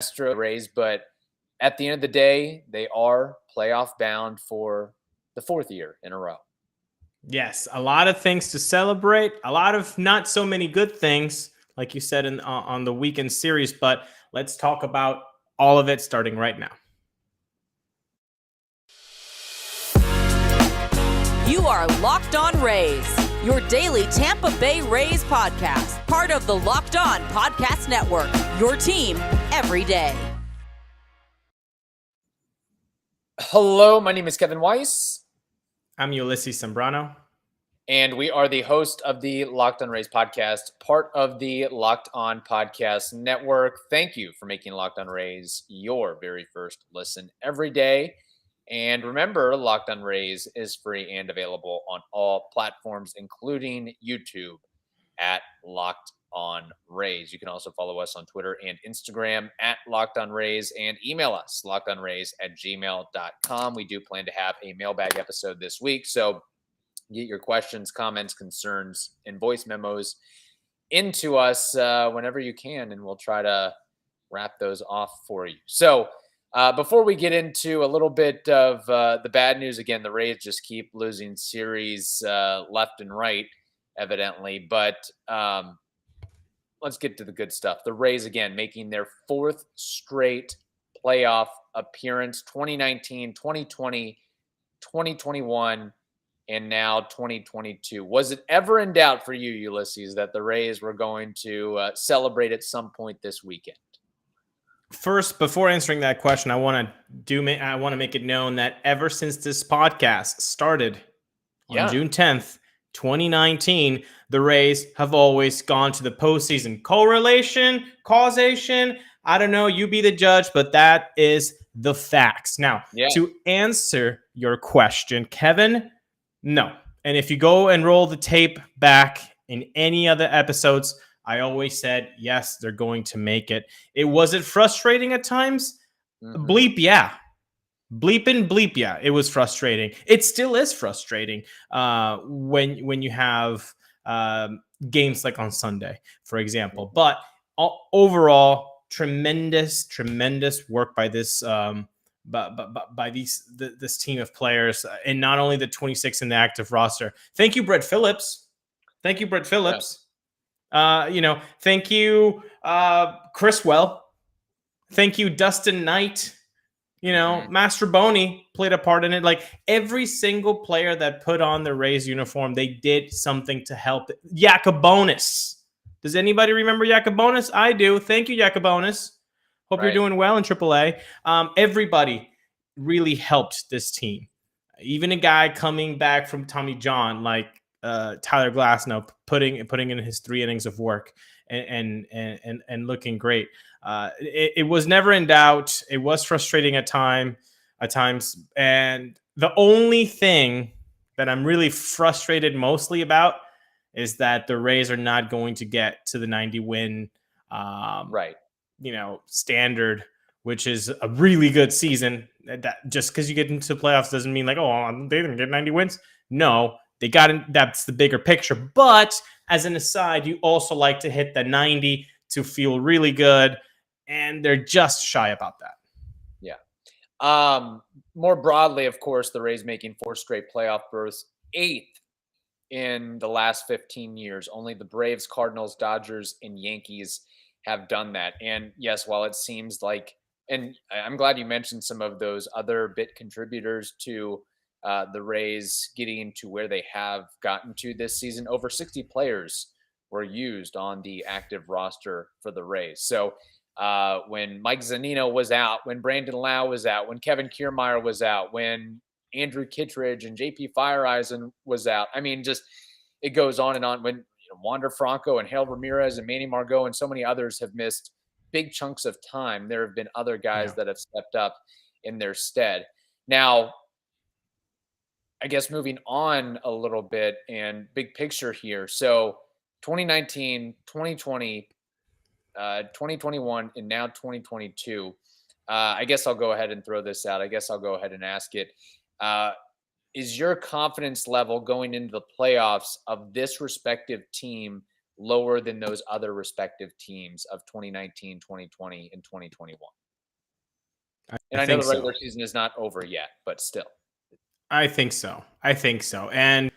Astros Rays, but at the end of the day, they are playoff bound for the fourth year in a row. Yes, a lot of things to celebrate, a lot of not so many good things, like you said on the weekend series, but let's talk about all of it starting right now. You are Locked On Rays, your daily Tampa Bay Rays podcast, part of the Locked On Podcast Network, your team every day. Hello, my name is Kevin Weiss. I'm Ulises Sambrano. And we are the host of the Locked On Rays podcast, part of the Locked On Podcast Network. Thank you for making Locked On Rays your very first listen every day. And remember, Locked On Rays is free and available on all platforms, including YouTube at Locked On Rays. You can also follow us on Twitter and Instagram at Locked On Rays and email us, lockedonrays@gmail.com. We do plan to have a mailbag episode this week, so get your questions, comments, concerns, and voice memos into us whenever you can, and we'll try to wrap those off for you. So before we get into a little bit of the bad news, again, the Rays just keep losing series left and right, evidently. But let's get to the good stuff. The Rays, again, making their fourth straight playoff appearance, 2019, 2020, 2021, and now 2022. Was it ever in doubt for you, Ulises, that the Rays were going to celebrate at some point this weekend? First, before answering that question, I want to make it known that ever since this podcast started on June 10th, 2019, the Rays have always gone to the postseason. Correlation, causation, I don't know. You be the judge, but that is the facts. Now, to answer your question, Kevin, no. And if you go and roll the tape back in any other episodes, I always said, yes, they're going to make it. Was it frustrating at times? Bleep, yeah. Bleep and bleep, yeah. It was frustrating. It still is frustrating when you have games like on Sunday, for example. But overall, tremendous work by this by this team of players, and not only the 26 in the active roster. Thank you, Brett Phillips. Thank you. Thank you, Chris Well. Thank you, Dustin Knight. Master Boney played a part in it. Like every single player that put on the Rays uniform, they did something to help. Yacobonis. Does anybody remember Yacobonis? I do. Thank you, Yacobonis. Hope you're doing well in AAA. Everybody really helped this team. Even a guy coming back from Tommy John, like Tyler Glasnow, putting in his 3 innings of work and looking great. It was never in doubt. It was frustrating at times. And the only thing that I'm really frustrated mostly about is that the Rays are not going to get to the 90 win standard, which is a really good season. That just because you get into the playoffs doesn't mean like, oh, they didn't get 90 wins. No, they got it. That's the bigger picture. But as an aside, you also like to hit the 90 to feel really good, and they're just shy about that. Yeah. More broadly, of course, the Rays making 4 straight playoff berths, 8th in the last 15 years. Only the Braves, Cardinals, Dodgers, and Yankees have done that. And yes, while it seems like, and I'm glad you mentioned some of those other bit contributors to the Rays getting to where they have gotten to this season. Over 60 players were used on the active roster for the Rays. So when Mike Zunino was out, when Brandon Lau was out, when Kevin Kiermaier was out, when Andrew Kittredge and JP Fireeisen was out. I mean, just it goes on and on. When Wander Franco and Hale Ramirez and Manny Margot and so many others have missed big chunks of time, there have been other guys that have stepped up in their stead. Now, I guess moving on a little bit and big picture here. So 2019, 2020, 2021, and now 2022. I guess I'll go ahead and throw this out. I guess I'll go ahead and ask it. Is your confidence level going into the playoffs of this respective team lower than those other respective teams of 2019, 2020, and 2021. And I know the regular season is not over yet, but still. I think so. And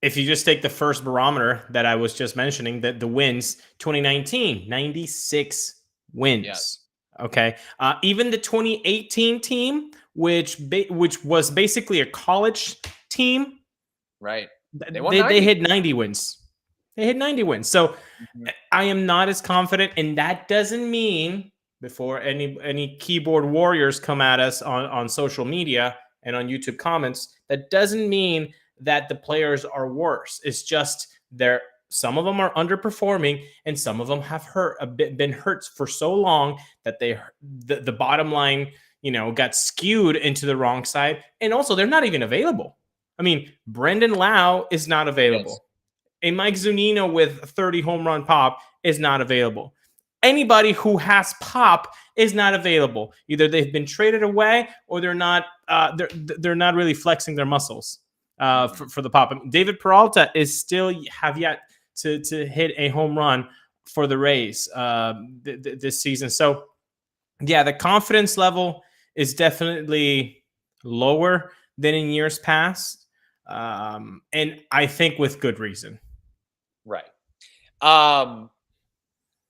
if you just take the first barometer that I was just mentioning, that the wins, 2019, 96 wins. Yes. Okay. Even the 2018 team, which was basically a college team, right? They hit 90 wins. So I am not as confident, and that doesn't mean, before any keyboard warriors come at us on social media and on YouTube comments, that doesn't mean that the players are worse. It's just some of them are underperforming, and some of them have been hurt for so long that the bottom line, got skewed into the wrong side. And also, they're not even available. I mean, Brendan Lau is not available. Yes. A Mike Zunino with 30 home run pop is not available. Anybody who has pop is not available. Either they've been traded away, or they're not really flexing their muscles for the pop. I mean, David Peralta is still have yet to hit a home run for the Rays this season. So, yeah, the confidence level is definitely lower than in years past, and I think with good reason. Right.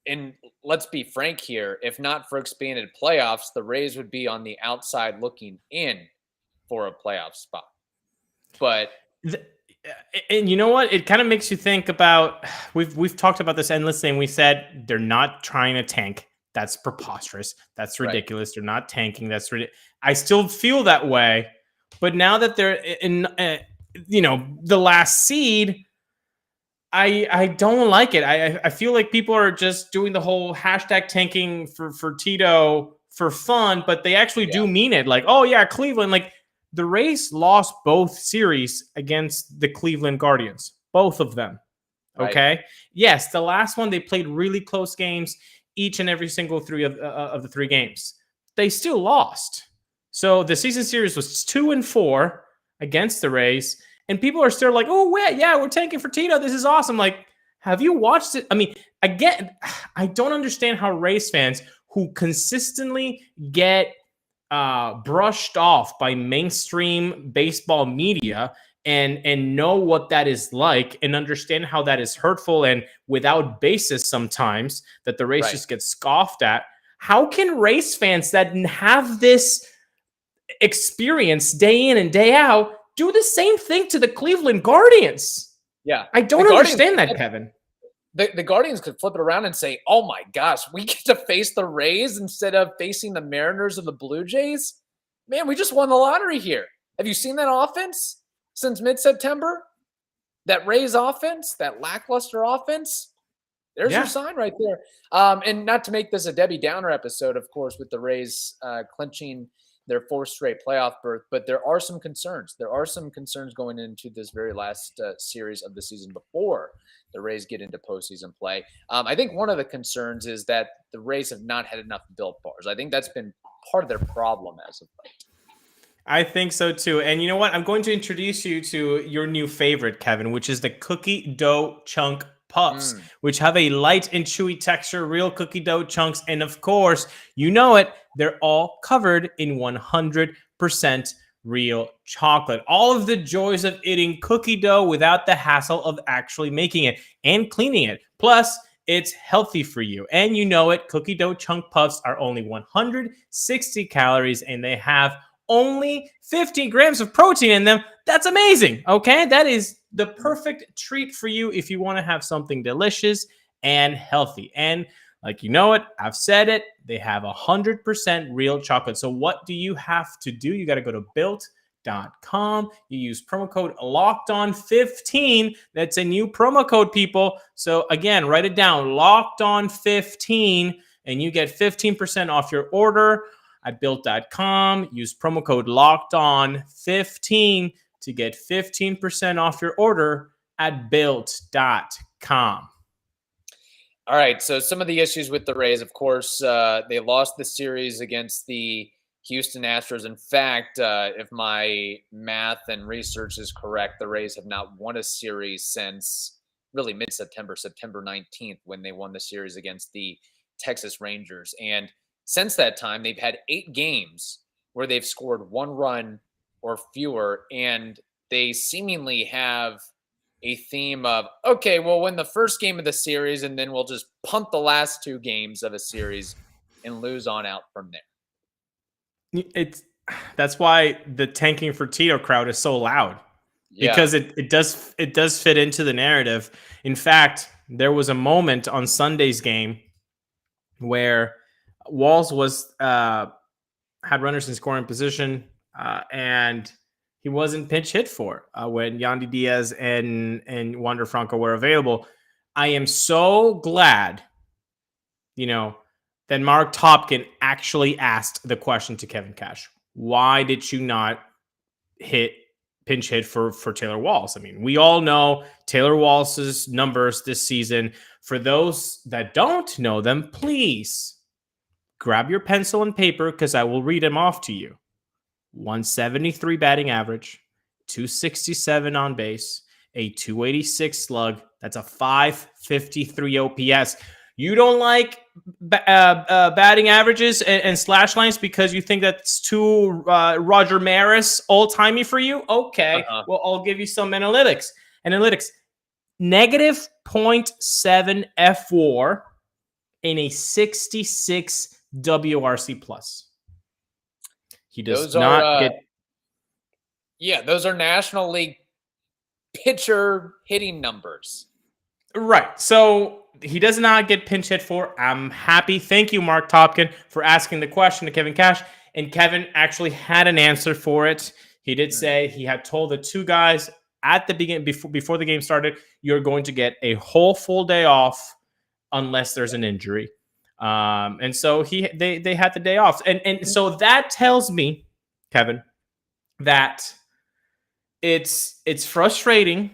And let's be frank here. If not for expanded playoffs, the Rays would be on the outside looking in for a playoff spot. But and you know what? It kind of makes you think about, we've talked about this endlessly, and we said they're not trying to tank. That's preposterous. That's ridiculous. Right. They're not tanking. That's ridiculous. I still feel that way. But now that they're in, the last seed, I don't like it. I feel like people are just doing the whole hashtag tanking for Tito for fun, but they actually do mean it. Like, oh yeah, Cleveland. Like, the Rays lost both series against the Cleveland Guardians, both of them. Okay. Right. Yes, the last one they played really close games, each and every single three of the three games. They still lost. So the season series was 2-4 against the Rays. And people are still like, oh, wait, yeah, we're tanking for Tito. This is awesome. Like, have you watched it? I mean, again, I don't understand how Rays fans who consistently get brushed off by mainstream baseball media and know what that is like and understand how that is hurtful and without basis sometimes, that the Rays just get scoffed at. How can Rays fans that have this experience day in and day out do the same thing to the Cleveland Guardians? Yeah. I don't understand that, Kevin. The Guardians could flip it around and say, oh my gosh, we get to face the Rays instead of facing the Mariners or the Blue Jays? Man, we just won the lottery here. Have you seen that offense since mid-September? That Rays offense, that lackluster offense? There's your sign right there. And not to make this a Debbie Downer episode, of course, with the Rays clinching their fourth straight playoff berth, but there are some concerns. There are some concerns going into this very last series of the season before the Rays get into postseason play. I think one of the concerns is that the Rays have not had enough built bars. I think that's been part of their problem as of late. I think so too. And you know what? I'm going to introduce you to your new favorite, Kevin, which is the cookie dough chunk puffs, which have a light and chewy texture, real cookie dough chunks. And of course, you know it, they're all covered in 100% real chocolate. All of the joys of eating cookie dough without the hassle of actually making it and cleaning it. Plus, it's healthy for you. And you know it, cookie dough chunk puffs are only 160 calories and they have only 50 grams of protein in them. That's amazing. Okay, that is the perfect treat for you if you want to have something delicious and healthy. And like, you know it, I've said it, they have 100% real chocolate. So what do you have to do? You got to go to built.com. You use promo code LOCKEDON15. That's a new promo code, people. So again, write it down, LOCKEDON15, and you get 15% off your order at built.com. Use promo code LOCKEDON15 to get 15% off your order at built.com. All right, so some of the issues with the Rays, of course, they lost the series against the Houston Astros. In fact, if my math and research is correct, the Rays have not won a series since really mid-September, September 19th, when they won the series against the Texas Rangers. And since that time, they've had 8 games where they've scored 1 run or fewer, and they seemingly have a theme of, okay, we'll win the first game of the series, and then we'll just punt the last 2 games of a series and lose on out from there. That's why the tanking for Tito crowd is so loud, because it does fit into the narrative. In fact, there was a moment on Sunday's game where Walls was had runners in scoring position, and he wasn't pinch hit for when Yandy Diaz and Wander Franco were available. I am so glad, that Mark Topkin actually asked the question to Kevin Cash. Why did you not pinch hit for Taylor Walls? I mean, we all know Taylor Walls' numbers this season. For those that don't know them, please grab your pencil and paper, because I will read them off to you. 173 batting average, 267 on base, a 286 slug. That's a 553 OPS. You don't like batting averages and slash lines because you think that's too Roger Maris old-timey for you? Okay, well, I'll give you some analytics. Negative 0.7 F4 in a 66 WRC plus. He does not get. Yeah, those are National League pitcher hitting numbers. Right. So he does not get pinch hit for. I'm happy. Thank you, Mark Topkin, for asking the question to Kevin Cash. And Kevin actually had an answer for it. He did say he had told the 2 guys at the beginning, before the game started, you're going to get a whole full day off unless there's an injury. And so they had the day off. And so that tells me, Kevin, that it's frustrating.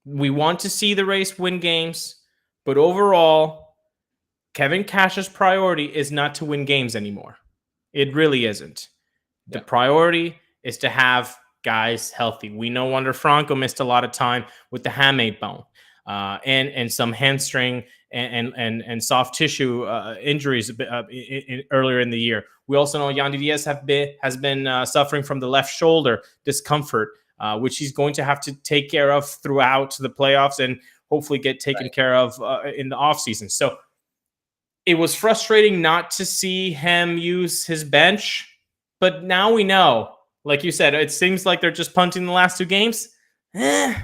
We want to see the Rays win games, but overall, Kevin Cash's priority is not to win games anymore. It really isn't. The priority is to have guys healthy. We know Wander Franco missed a lot of time with the hamate bone and some hamstring and soft tissue injuries earlier in the year. We also know Yandy Diaz has been suffering from the left shoulder discomfort, which he's going to have to take care of throughout the playoffs and hopefully get taken care of in the offseason. So it was frustrating not to see him use his bench, but now we know. Like you said, it seems like they're just punting the last 2 games. It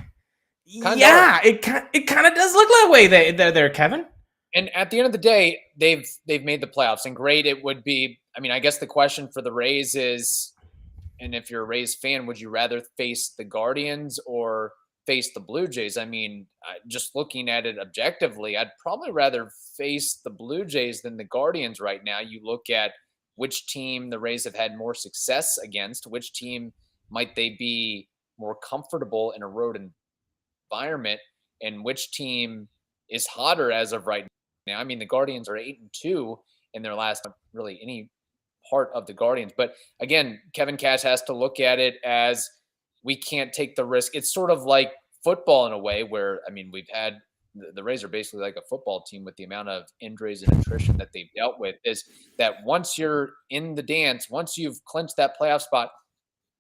kind of does look that way there, Kevin. And at the end of the day, they've made the playoffs, and great it would be. I mean, I guess the question for the Rays is, and if you're a Rays fan, would you rather face the Guardians or face the Blue Jays? I mean, just looking at it objectively, I'd probably rather face the Blue Jays than the Guardians right now. You look at which team the Rays have had more success against, which team might they be more comfortable in a road environment, and which team is hotter as of right now. I mean, the Guardians are 8-2 in their last, really any part of the Guardians. But again, Kevin Cash has to look at it as, we can't take the risk. It's sort of like football in a way where, I mean, we've had the Rays are basically like a football team with the amount of injuries and attrition that they've dealt with, is that once you're in the dance, once you've clinched that playoff spot,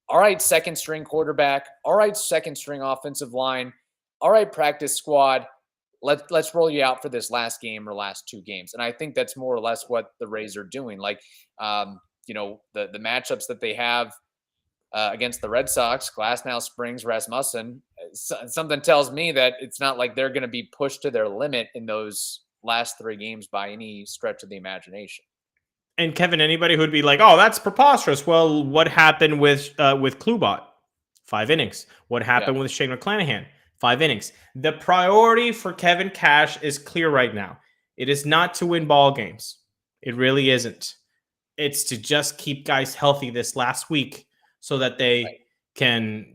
all right, second string quarterback, all right, second string offensive line, all right, practice squad, let's roll you out for this last game or last 2 games. And I think that's more or less what the Rays are doing. Like, the matchups that they have against the Red Sox, Glasnow, Springs, Rasmussen, something tells me that it's not like they're going to be pushed to their limit in those last 3 games by any stretch of the imagination. And Kevin, anybody who'd be like, "Oh, that's preposterous." Well, what happened with Klubot? 5 innings. What happened with Shane McClanahan? 5 innings. The priority for Kevin Cash is clear right now. It is not to win ball games. It really isn't. It's to just keep guys healthy this last week, so that they can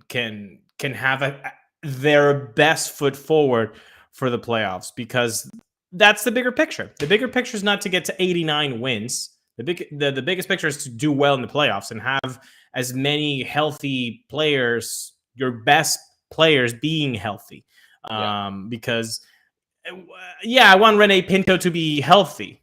have their best foot forward for the playoffs, because that's the bigger picture. The bigger picture is not to get to 89 wins. The biggest picture is to do well in the playoffs and have as many healthy players, your best players being healthy. Because I want Rene Pinto to be healthy,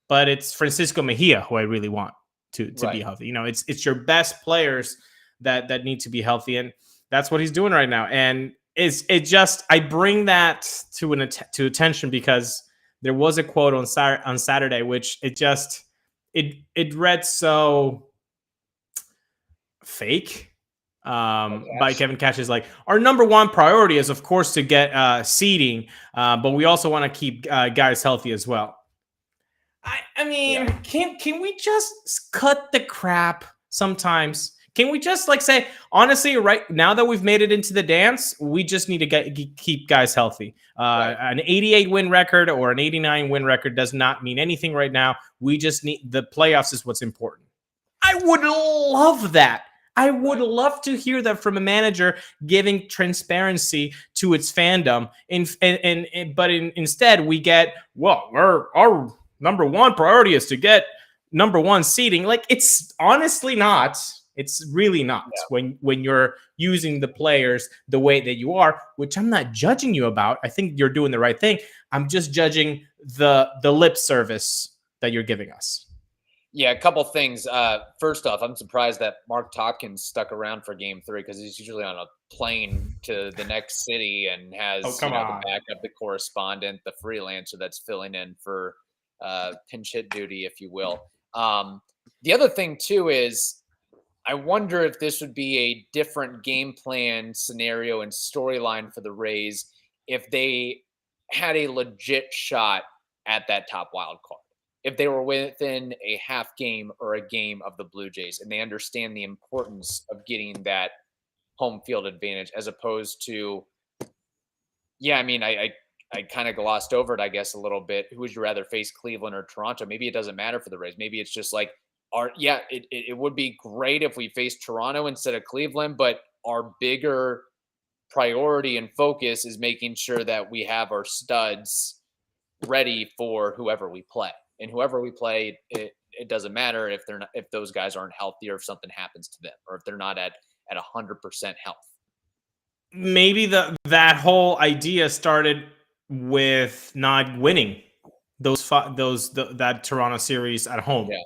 but it's Francisco Mejia who I really want to be healthy. It's your best players that need to be healthy, and that's what he's doing right now. And I bring that to attention because there was a quote on Saturday, which it read so fake. By Kevin Cash is like, our number one priority is of course to get seeding, but we also want to keep guys healthy as well. I mean, can we just cut the crap sometimes? Can we just say, honestly, right now that we've made it into the dance, we just need to keep guys healthy. An 88 win record or an 89 win record does not mean anything right now. We just need the playoffs is what's important. I would love that. I would love to hear that from a manager giving transparency to its fandom. But instead we get, our number one priority is to get number one seeding. It's honestly not. It's really not when you're using the players the way that you are, which I'm not judging you about. I think you're doing the right thing. I'm just judging the lip service that you're giving us. Yeah, a couple things. First off, I'm surprised that Mark Tompkins stuck around for Game 3 because he's usually on a plane to the next city and has the backup, the correspondent, the freelancer that's filling in for pinch hit duty, if you will. The other thing, too, is I wonder if this would be a different game plan scenario and storyline for the Rays if they had a legit shot at that top wild card. If they were within a half game or a game of the Blue Jays and they understand the importance of getting that home field advantage as opposed to, I kind of glossed over it, I guess, a little bit. Who would you rather face, Cleveland or Toronto? Maybe it doesn't matter for the Rays. Maybe it's just it would be great if we faced Toronto instead of Cleveland, but our bigger priority and focus is making sure that we have our studs ready for whoever we play. And whoever we play, it doesn't matter if those guys aren't healthy or if something happens to them or if they're not at 100% health. Maybe that whole idea started with not winning that Toronto series at home. Yeah.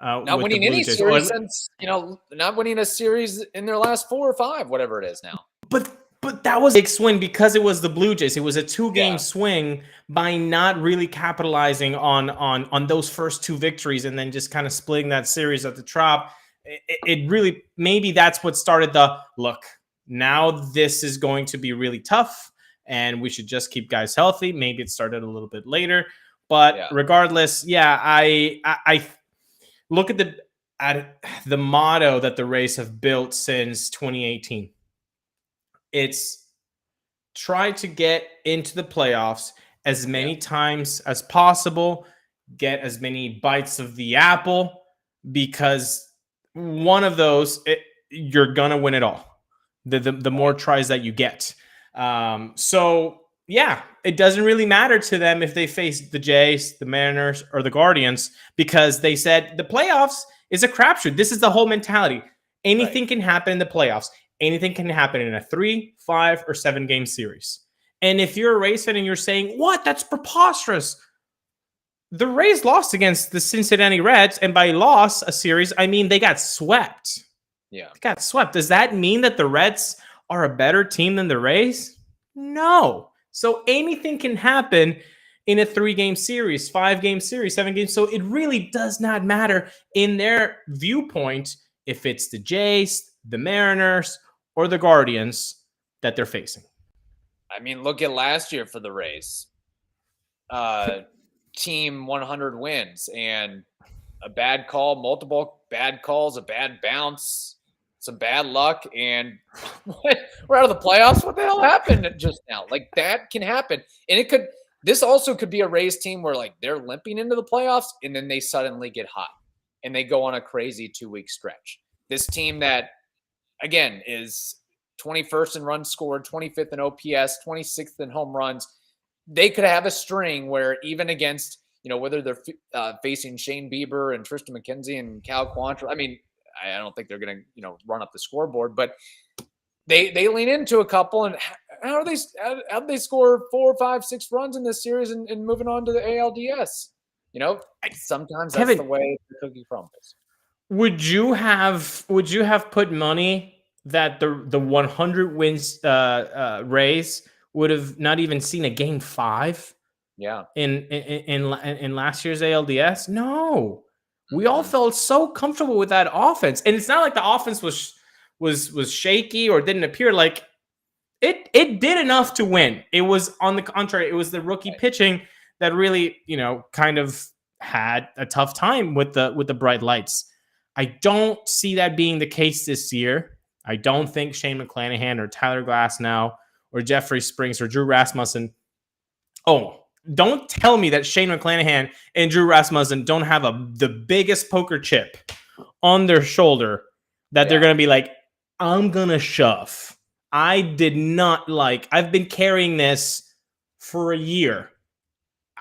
Not winning any series since, not winning a series in their last 4 or 5, whatever it is now. But that was a big swing because it was the Blue Jays. It was a 2-game swing by not really capitalizing on those first 2 victories and then just kind of splitting that series at the top. It really, maybe that's what started the look. Now this is going to be really tough and we should just keep guys healthy. Maybe it started a little bit later, but regardless, I look at the motto that the Rays have built since 2018. It's try to get into the playoffs as many times as possible, get as many bites of the apple, because one of those, you're going to win it all. The more tries that you get. It doesn't really matter to them if they face the Jays, the Mariners, or the Guardians, because they said the playoffs is a crapshoot. This is the whole mentality. Anything can happen in the playoffs. Anything can happen in a 3, 5, or 7-game series. And if you're a Rays fan and you're saying, what? That's preposterous. The Rays lost against the Cincinnati Reds, and by loss a series, I mean they got swept. Yeah. They got swept. Does that mean that the Reds are a better team than the Rays? No. So anything can happen in a 3-game series, 5-game series, 7 games. So it really does not matter in their viewpoint if it's the Jays, the Mariners, or the Guardians that they're facing. I mean, look at last year for the Rays. Team 100 wins and a bad call, multiple bad calls, a bad bounce, some bad luck, and we're out of the playoffs. What the hell happened just now? That can happen. And this also could be a Rays team where they're limping into the playoffs and then they suddenly get hot and they go on a crazy 2-week stretch. This team that, again, is 21st in runs scored, 25th in OPS, 26th in home runs. They could have a string where even against, whether they're facing Shane Bieber and Tristan McKenzie and Cal Quantrill. I mean, I don't think they're going to, run up the scoreboard, but they lean into a couple, and how they score 4, 5, 6 runs in this series and moving on to the ALDS? Sometimes that's Kevin, the way the cookie crumbles. Would you have put money that the 100 wins Rays would have not even seen a game 5? Yeah. In last year's ALDS? No. We all felt so comfortable with that offense. And it's not like the offense was shaky or didn't appear like it did enough to win. It was, on the contrary, it was the rookie pitching that really, kind of had a tough time with the bright lights. I don't see that being the case this year. I don't think Shane McClanahan or Tyler Glasnow or Jeffrey Springs or Drew Rasmussen. Oh, don't tell me that Shane McClanahan and Drew Rasmussen don't have the biggest poker chip on their shoulder that they're going to be like, I'm going to shove. I've been carrying this for a year.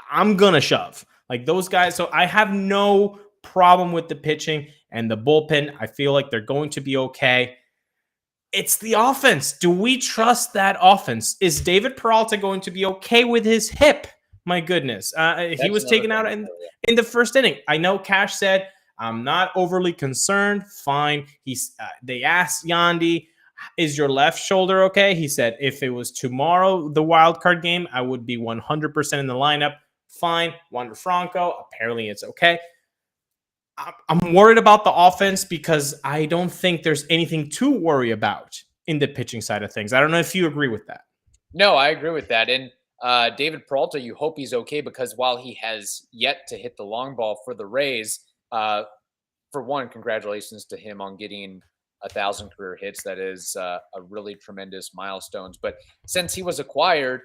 I'm going to shove. Like those guys. So I have no problem with the pitching and the bullpen. I feel like they're going to be okay. It's the offense. Do we trust that offense? Is David Peralta going to be okay with his hip? My goodness. He was taken out in the first inning. I know Cash said, I'm not overly concerned. Fine. They asked Yandy, is your left shoulder okay? He said, if it was tomorrow, the wild card game, I would be 100% in the lineup. Fine. Wander Franco, apparently it's okay. I'm worried about the offense because I don't think there's anything to worry about in the pitching side of things. I don't know if you agree with that. No, I agree with that. And David Peralta, you hope he's okay because while he has yet to hit the long ball for the Rays, for one, congratulations to him on getting 1,000 career hits. That is a really tremendous milestone. But since he was acquired,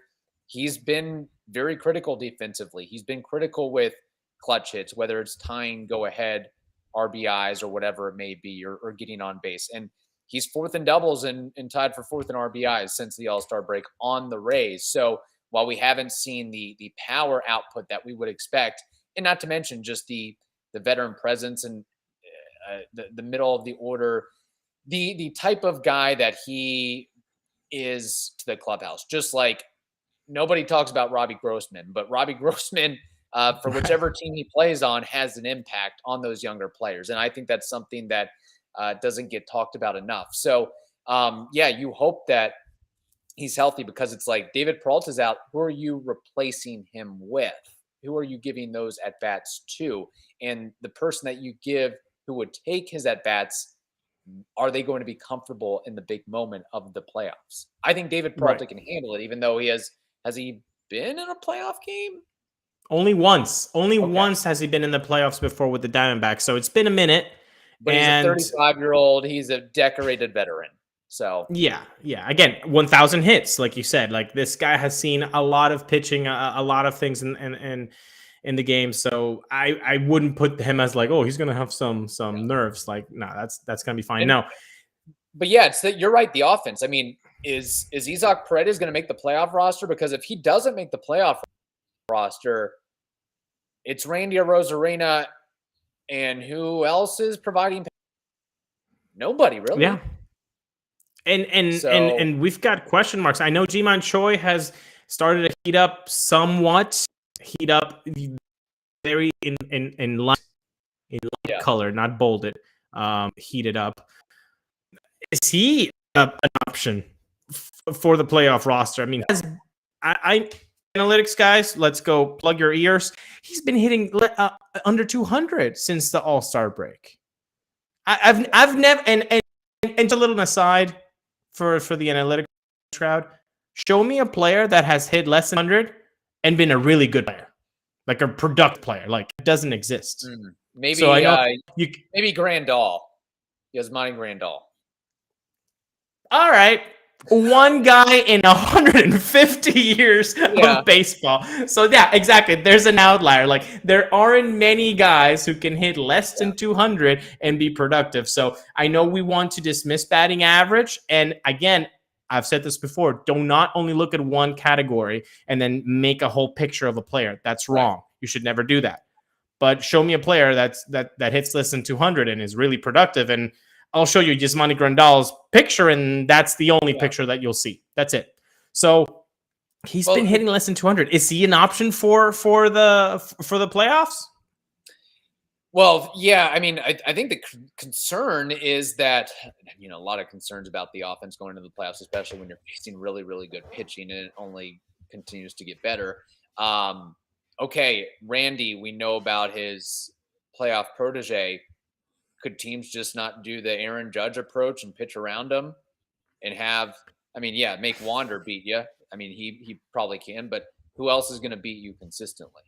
he's been very critical defensively. He's been critical with clutch hits, whether it's tying go-ahead RBIs or whatever it may be, or getting on base. And he's 4th in doubles and tied for 4th in RBIs since the All-Star break on the Rays. So while we haven't seen the power output that we would expect, and not to mention just the veteran presence and the middle of the order, the type of guy that he is to the clubhouse, just like nobody talks about Robbie Grossman, but Robbie Grossman, for whichever team he plays on, has an impact on those younger players. And I think that's something that doesn't get talked about enough. So, you hope that he's healthy because it's like David Peralta's out. Who are you replacing him with? Who are you giving those at-bats to? And the person that you give who would take his at-bats, are they going to be comfortable in the big moment of the playoffs? I think David Peralta can handle it, even though has he been in a playoff game? Only once. Once has he been in the playoffs before with the Diamondbacks. So it's been a minute. But he's a 35-year-old. He's a decorated veteran. So yeah. Again, 1,000 hits, like you said. Like this guy has seen a lot of pitching, a lot of things in the game. So I wouldn't put him as like, oh, he's gonna have some nerves. Like, no, that's gonna be fine. But yeah, you're right. The offense. I mean, is Isaac Paredes going to make the playoff roster? Because if he doesn't make the playoff roster, it's Randy Arozarena, and who else is providing? Nobody really. Yeah. And we've got question marks. I know Ji-Man Choi has started to heat up somewhat. Very in light color, not bolded. Heated up. Is he an option for the playoff roster? I mean, analytics guys, let's go plug your ears. He's been hitting under 200 since the All-Star break. I've never and a little aside for the analytics crowd. Show me a player that has hit less than 100 and been a really good player, like a productive player. Like it doesn't exist. Maybe so maybe Grandal, Yasmani Grandal. All right. One guy in 150 years of baseball. So yeah, exactly. There's an outlier. Like there aren't many guys who can hit less than 200 and be productive. So I know we want to dismiss batting average. And again, I've said this before, do not only look at one category and then make a whole picture of a player. That's wrong. You should never do that. But show me a player that hits less than 200 and is really productive, and I'll show you Yasmani Grandal's picture, and that's the only picture that you'll see. That's it. So he's been hitting less than 200. Is he an option for the playoffs? Well, yeah. I mean, I think the concern is that, a lot of concerns about the offense going into the playoffs, especially when you're facing really, really good pitching and it only continues to get better. Okay, Randy, we know about his playoff protege. Could teams just not do the Aaron Judge approach and pitch around him and make Wander beat you? I mean, he probably can, but who else is going to beat you consistently?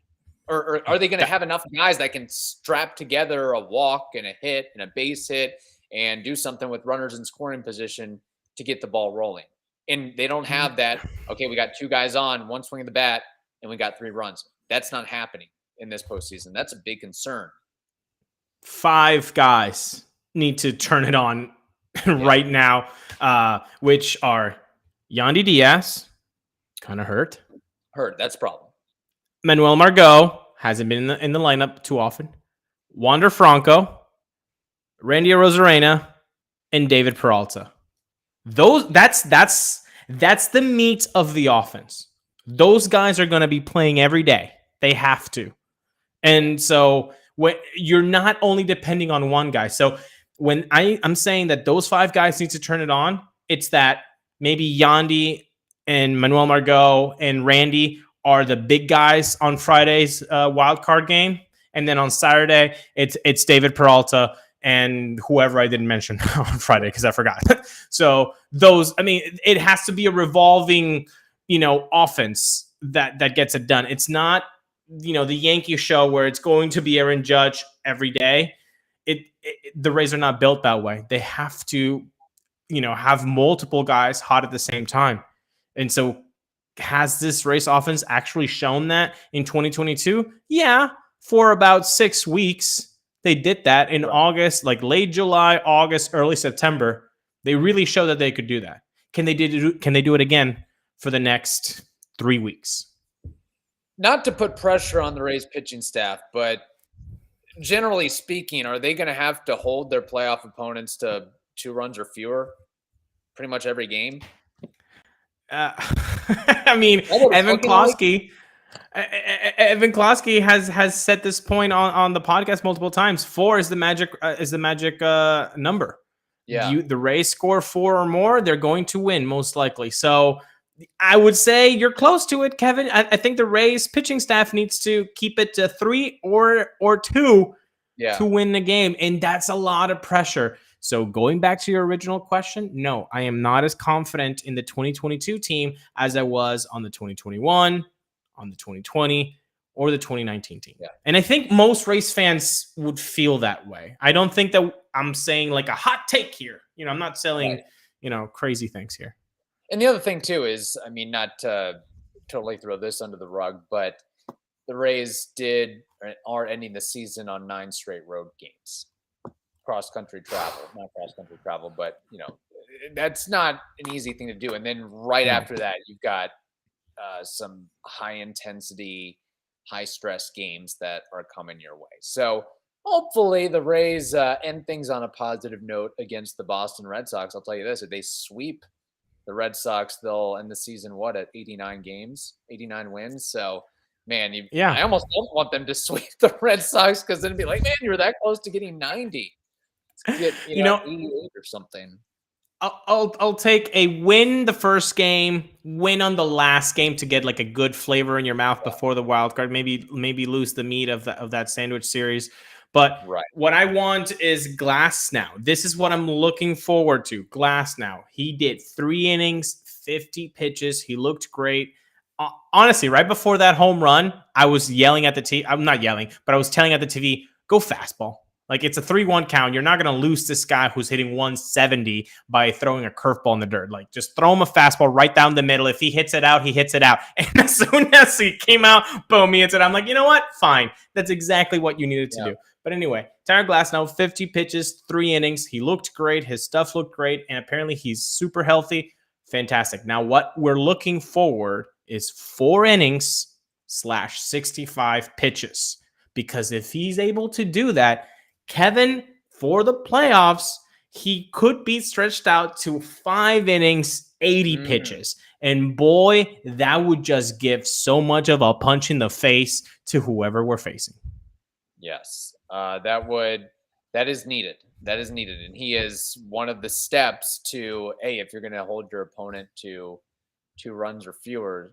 Or are they going to have enough guys that can strap together a walk and a hit and a base hit and do something with runners in scoring position to get the ball rolling? And they don't have that. Okay, we got 2 guys on, 1 swing of the bat, and we got 3 runs. That's not happening in this postseason. That's a big concern. 5 guys need to turn it on right now, which are Yandy Diaz, kind of hurt. That's a problem. Manuel Margot hasn't been in the lineup too often. Wander Franco, Randy Arozarena, and David Peralta. That's the meat of the offense. Those guys are going to be playing every day. They have to. And so you're not only depending on one guy. So when I'm saying that those 5 guys need to turn it on, it's that maybe Yandy and Manuel Margot and Randy are the big guys on Friday's wild card game. And then on Saturday, it's David Peralta and whoever I didn't mention on Friday because I forgot. So it has to be a revolving, offense that gets it done. It's not, the Yankee show where it's going to be Aaron Judge every day. The Rays are not built that way. They have to, have multiple guys hot at the same time. And so has this Rays offense actually shown that in 2022? Yeah, for about 6 weeks. They did that in August, like late July, August, early September. They really showed that they could do that. Can they do it again for the next 3 weeks? Not to put pressure on the Rays pitching staff, but generally speaking, are they going to have to hold their playoff opponents to 2 runs or fewer pretty much every game? I mean, Evan Klosky has set this point on the podcast multiple times. 4 is the magic number. Yeah, the Rays score 4 or more, they're going to win most likely. So I would say you're close to it, Kevin. I think the Rays pitching staff needs to keep it to 3 or 2 to win the game, and that's a lot of pressure. So going back to your original question, no, I am not as confident in the 2022 team as I was on the 2021, on the 2020, or the 2019 team. Yeah. And I think most Rays fans would feel that way. I don't think that I'm saying like a hot take here. I'm not selling, crazy things here. And the other thing too is, not to totally throw this under the rug, but the Rays are ending the season on 9 straight road games. Not cross-country travel, but that's not an easy thing to do. And then right after that, you've got some high-intensity, high-stress games that are coming your way. So hopefully the Rays end things on a positive note against the Boston Red Sox. I'll tell you this, if they sweep the Red Sox, they'll end the season, at 89 games, 89 wins. So, man, I almost don't want them to sweep the Red Sox because then it'd be like, man, you're that close to getting 90. Get 88 or something. I'll take a win the first game, win on the last game to get like a good flavor in your mouth before the wild card. Maybe lose the meat of that sandwich series. But what I want is Glass now. This is what I'm looking forward to. Glass now. He did 3 innings, 50 pitches. He looked great. Honestly, right before that home run, I was yelling at the TV. I'm not yelling, but I was telling at the TV, go fastball. Like, it's a 3-1 count. You're not going to lose this guy who's hitting 170 by throwing a curveball in the dirt. Like, just throw him a fastball right down the middle. If he hits it out, he hits it out. And as soon as he came out, boom, he hits it. I'm like, you know what? Fine. That's exactly what you needed to do. But anyway, Tyler Glasnow, 50 pitches, 3 innings. He looked great. His stuff looked great. And apparently he's super healthy. Fantastic. Now, what we're looking forward is 4 innings / 65 pitches. Because if he's able to do that, Kevin, for the playoffs, he could be stretched out to 5 innings, 80 pitches. And boy, that would just give so much of a punch in the face to whoever we're facing. Yes, that is needed. That is needed. And he is one of the steps to, hey, if you're going to hold your opponent to 2 runs or fewer,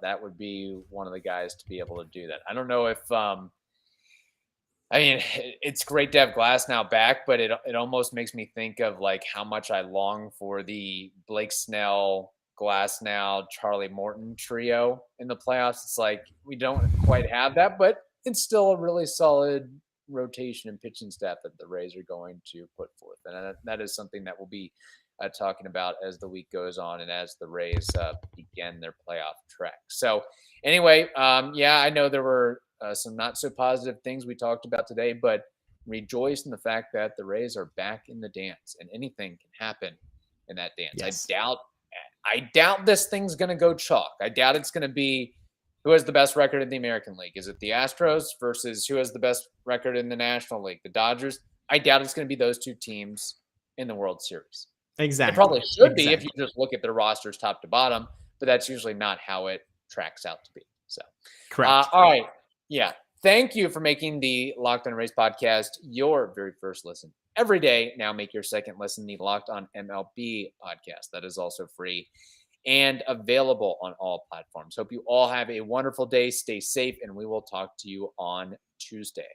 that would be one of the guys to be able to do that. I don't know if, I mean, it's great to have Glasnow back, but it almost makes me think of like how much I long for the Blake Snell, Glasnow, Charlie Morton trio in the playoffs. It's like we don't quite have that, but it's still a really solid rotation and pitching staff that the Rays are going to put forth. And that is something that we'll be talking about as the week goes on and as the Rays begin their playoff trek. So anyway, I know there were some not so positive things we talked about today, but rejoice in the fact that the Rays are back in the dance and anything can happen in that dance. Yes. I doubt this thing's going to go chalk. I doubt it's going to be who has the best record in the American League. Is it the Astros versus who has the best record in the National League? The Dodgers? I doubt it's going to be those 2 teams in the World Series. Exactly. It probably should be if you just look at their rosters top to bottom, but that's usually not how it tracks out to be. So, correct. All right. Yeah. Thank you for making the Locked On Rays podcast your very first listen every day. Now make your second listen the Locked On MLB podcast. That is also free and available on all platforms. Hope you all have a wonderful day. Stay safe, and we will talk to you on Tuesday.